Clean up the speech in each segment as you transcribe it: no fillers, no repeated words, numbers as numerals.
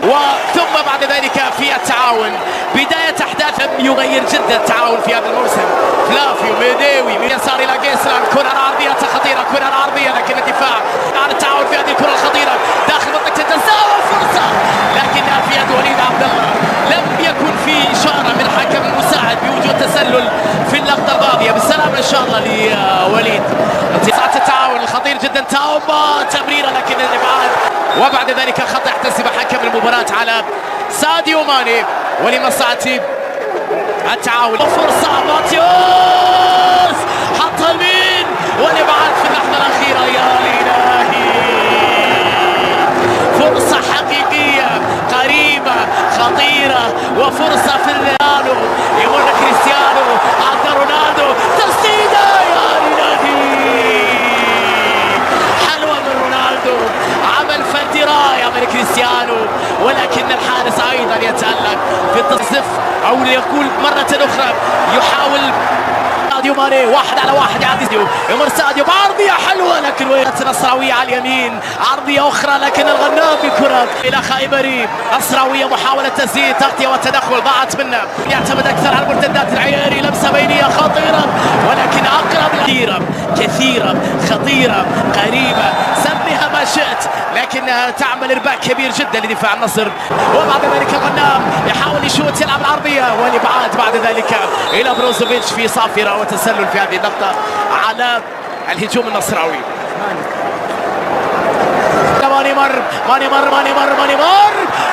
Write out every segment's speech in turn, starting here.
وثم بعد ذلك في التعاون بداية أحداث يغير جدا التعاون في هذا الموسم. فلافيو ميديوي من يسار إلى جيسلان، كرة عرضية خطيرة، كرة عرضية لكن الدفاع على التعاون في هذه الكرة الخطيرة داخل منطقة الجزاء وفرصة لكنها في يد وليد عبد الله. لم يكن في إشارة من الحكم المساعد بوجود تسلل في اللقطة الماضية. بالسلامة إن شاء الله لوليد. ساعة التعاون الخطير جدا، تاوبا تمريرة لكن الإبعاد، وبعد ذلك خطأ احتسب حكم المباراة على ساديو ماني ولمصلحة التعاون. وفرصة ماتيوس حط اليمين والإبعاد في اللحظة الأخيرة. يا إلهي، فرصة حقيقية قريبة خطيرة وفرصة في الريالو، يمر كريستيانو عند رونالدو، تسديدة يا إلهي، حلوة من رونالدو، عمل فردي رائع من كريستيانو، ولكن الحارس أيضا يتألق في التصف أو ليقول مرة أخرى يحاول ساديو ماني 1 على 1 يعدي يمر ساديو بعرضية حلوة لكن وقعت نصراوية على اليمين، عرضية أخرى لكن الغنام بكرة إلى خيبري. نصراوية محاولة تسديد، تغطية والتدخل ضاعت منه، يعتمد أكثر على المرتدات. العياري لمسة بينية خطيرة ولكن أقرب كثيرة كثيرة خطيرة قريبة، سميها ما شئت لكنها تعمل إرباك كبير جدا لدفاع النصر. وبعد ذلك الغنام يحاول يشوت يلعب العرضية والإبعاد بعد ذلك إلى بروزوفيتش في صافرة وتسلل في هذه اللقطة على الهجوم النصراوي.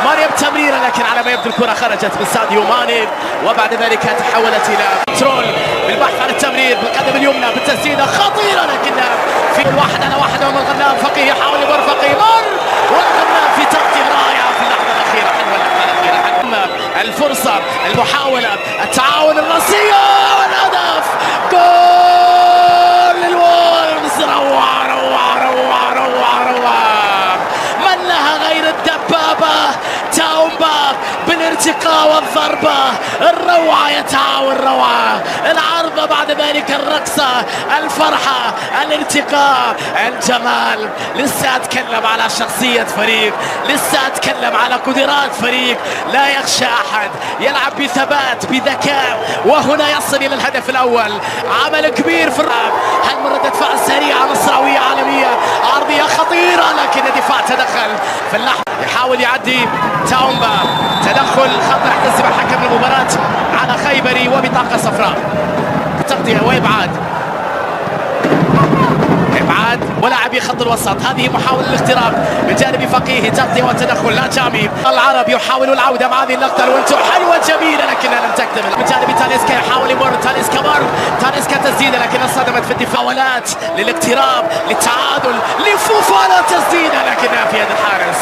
ماني بتمريرة لكن على ما يبدو الكرة خرجت من ساديو ماني، وبعد ذلك تحولت إلى كنترول بالبحث عن التمرير بالقدم اليمنى بالتسديدة خطيرة لكنها في 1 على 1 أمام الغنام. فقيه يحاول يمر، فقيه مر والغنام في تغطية رائعة في اللحظة الأخيرة. حلوة اللحظة الأخيرة، الفرصة، المحاولة، التعاون، الرأسية والهدف، جول للوولفز. روعة روعة روعة روعة روعة، من لها غير الدبابة تاومبا بالارتقاء والضربة، الروعة يتعاون روعة، العرضة بعد ذلك الرقصة، الفرحة، الارتقاء، الجمال. لسه أتكلم على شخصية فريق، لسه أتكلم على قدرات فريق لا يخشى أحد، يلعب بثبات بذكاء، وهنا يصل إلى الهدف الأول. عمل كبير في الراب، هل من ردة فعل سريعة نصراوية عالمية، عرضية خطيرة لكن الدفاع تدخل في اللحظة، يحاول يعدي تاومبا، تدخل خطأ احتسب حكم المباراة على خيبري وبطاقة صفراء. تغطية وإبعاد، ولاعب خط الوسط، هذه محاولة الاختراق من جانب فقيه، تغطية والتدخل لا جامي. العرب يحاول العودة مع هذه اللقطة الونتو حلوة جميلة لكنها لم تكتمل. من جانب تاليسكا يحاول يمر، تاليسكا تسديدة لكن انصدمت في الدفاع. محاولات للاقتراب للتعادل لفوفانا، تسديدة لكنها في يد الحارس.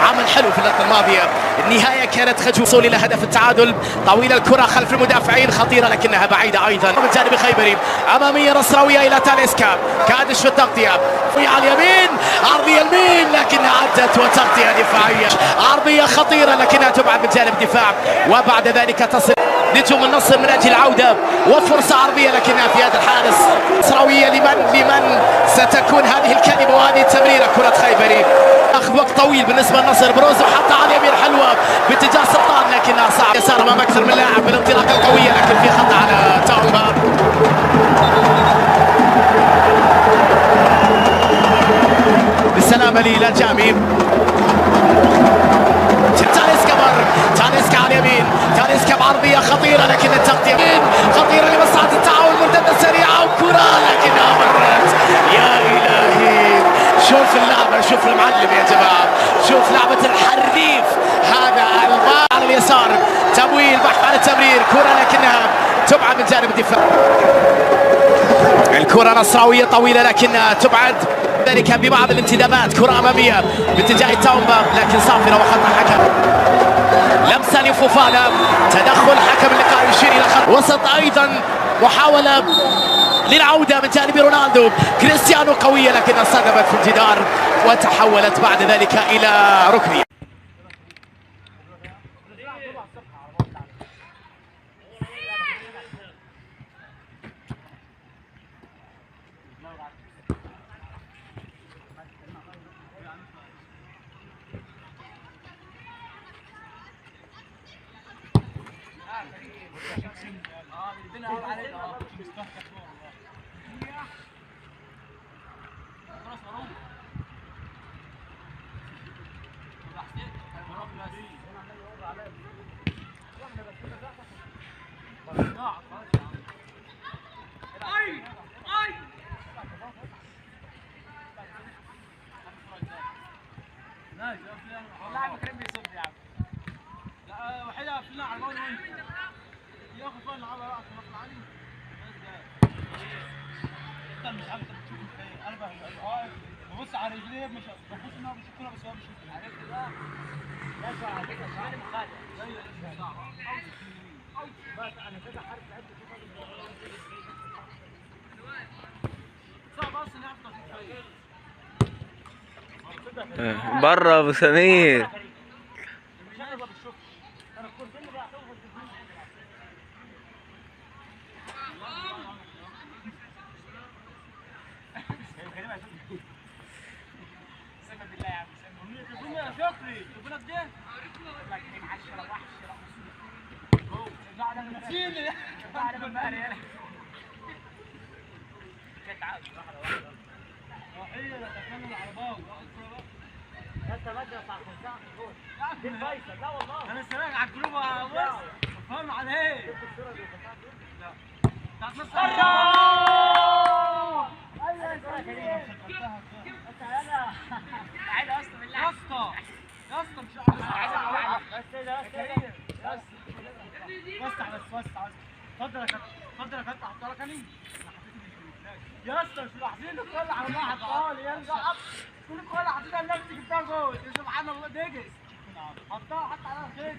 عمل حلو في اللقطة الماضية، النهاية كانت خجول وصول إلى هدف التعادل. طويلة الكرة خلف المدافعين خطيرة لكنها بعيدة أيضا. من جانب خيبري أمامية نصراوية إلى تاليسكا، كادش في التغطية على اليمين، عرضية اليمين لكنها عدت وتغطية دفاعية، عرضية خطيرة لكنها تبعد من جانب الدفاع، وبعد ذلك تصل نجوم النصر من أجل العودة وفرصة عرضية لكنها في يد الحارس. نصراوية لمن ستكون هذه الكلمة وهذه التمريرة. كرة خيبري أخذ وقت طويل بالنسبة للنصر، بروزو حتى على اليمين حلوة باتجاه سلطان لكنها صعب، يسار أمام أكثر من لاعب بالانطلاقة القوية لكن في خطأ على تاومبا. بالسلامة لي جامي. تاليسكا على اليمين، تاليسكا بعرضية خطيرة لكن التغطية خطيرة لمصلحة التعاون، مرتدة سريعة وكرة لكنها مرت. يا إلهي، شوف اللعبة، شوف المعلم يا جماعة، شوف لعبة الحريف هذا. البال على اليسار، تمويل بحث عن التمرير، كرة لكنها تبعد من جانب الدفاع. الكرة نصراوية طويلة لكنها تبعد ذلك ببعض الانتدابات. كرة أمامية باتجاه تاومبا لكن صافرة وخطأ حكم. لمسة لفوفانا، تدخل حكم اللقاء يشير إلى خط وسط. أيضا محاولة للعودة من جانب رونالدو، كريستيانو قوية لكنها صدمت في الجدار وتحولت بعد ذلك إلى ركنية. والله كريم بيصب يا عم. لا وحيدة فينا على المول وين؟ ياخذ فين العبها راح في مطلع علي. انت مش عارف تشوف فين، انا ببص على رجليه مش ببص انها بشوفها بس هو بيشوفني. عرفت بقى؟ لا شو على فكرة شو مخالف. زي صعبة. بس انا كذا حرف لعبت صعب اصلا يعرف تشوف فين. بره ابو سمير. لا والله انا سامعك على الجروب فاهم على ايه؟ لا بتاعت نص يا اسطى مش وسع بس وسع اتفضل يا كابتن اتفضل يا كابتن احطها لك انا يا اسطى مش لاحظين كل على بعض يرجع كل كل حطيتها لنفسي جبتها جول سبحان الله دجس حطها حتى على الخير